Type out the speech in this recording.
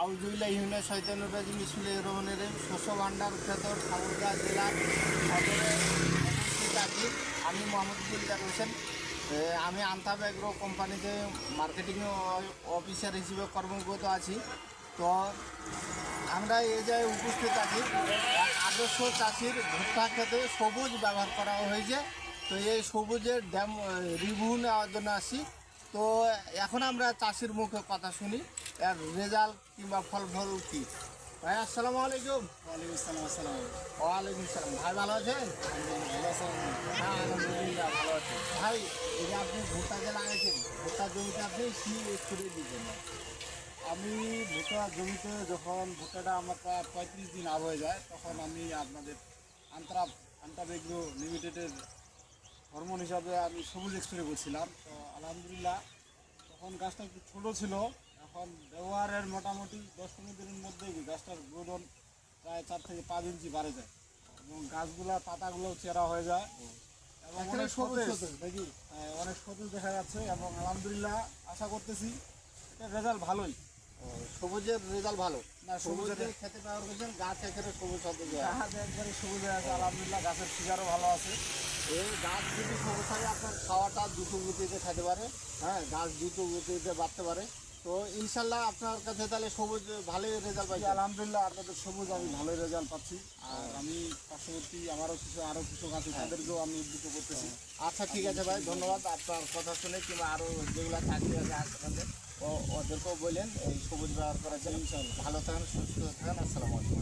আউজুবিল্লাহি মিনাশ শাইতানির রাজিম বিসমিল্লাহির রহমানির রহিম। শস্য ভাণ্ডার ভেতর ঠাকুরগাঁ জেলার সদরে উপস্থিত আছি। আমি মোহাম্মদুল হোসেন। আমি আন্তাব এগ্রো কোম্পানিতে মার্কেটিং অফিসার হিসেবে কর্মরত আছি। তো আমরা এই জায়গায় উপস্থিত আছি, এক আদর্শ চাষির ভুট্টা খেতে সবুজ ব্যবহার করা হয়েছে। তো এই সবুজের রিভিউ নেওয়ার জন্য আসি। তো এখন আমরা চাষির মুখে কথা শুনি, এর রেজাল্ট কিংবা ফল কী। ভাই আসসালামু আলাইকুম। ওয়ালাইকুম আসসালাম। ওয়ালাইকুম সালাম। ভাই ভালো আছেন? ভালো আছেন? হ্যাঁ আলহামদুলিল্লাহ ভালো আছি। ভাই এই যে আপনি ভুট্টা যে লাগাইছেন, ভুট্টার জমিতে আপনি কী স্প্রে দিয়েছেন? আমি ভুট্টা জমিতে যখন ভুট্টাটা আমার প্রায় 35 দিন আব হয়ে যায়, তখন আমি আপনাদের আন্তাব এগ্রো লিমিটেডের হরমোন হিসাবে আমি সবুজ স্প্রে করছিলাম। তো আলহামদুলিল্লাহ তখন গাছটা একটু ছোটো ছিল। এখন ব্যবহারের মোটামুটি 10-15 দিনের মধ্যেই গাছটার গ্রোথন প্রায় 4 থেকে 5 ইঞ্চি বাড়ে যায় এবং গাছগুলা পাতাগুলো চেরা হয়ে যায় এবং অনেক সতেজ নাকি? অনেক সতেজ দেখা যাচ্ছে এবং আলহামদুলিল্লাহ আশা করতেছি এটার রেজাল্ট ভালোই। সবুজের রেজাল্ট ভালো না, সবুজের সবুজের খেতে পাওয়ার করছেন, গাছ এখানে সবুজ হতে যায়। গাছ একবারে সবুজ হয়ে আছে আলহামদুলিল্লাহ, গাছের ফিগারও ভালো আছে। এই গাছ যদি সবুজ থাকে আপনার খাওয়াটা দ্রুত গতিতে খেতে পারে, হ্যাঁ গাছ দ্রুত গতিতে বাড়তে পারে। তো ইনশাল্লাহ আপনার কাছে তাহলে সবুজ ভালোই রেজাল্ট পাইছে। আলহামদুলিল্লাহ আপনাদের সবুজ আমি ভালোই রেজাল্ট পাচ্ছি। আর আমি পার্শ্ববর্তী আরও কিছু আছে তাদেরকেও আমি উদ্বুদ্ধ করতেছি। আচ্ছা ঠিক আছে ভাই, ধন্যবাদ। আপনার কথা শুনে কিংবা আরও যেগুলো চাকরি আছে আপনাদের ওদেরকেও বললেন এই সবুজ ব্যবহার করার জন্য। ইনশাআল্লাহ ভালো থাকেন, সুস্থ থাকেন। আসসালামু আলাইকুম।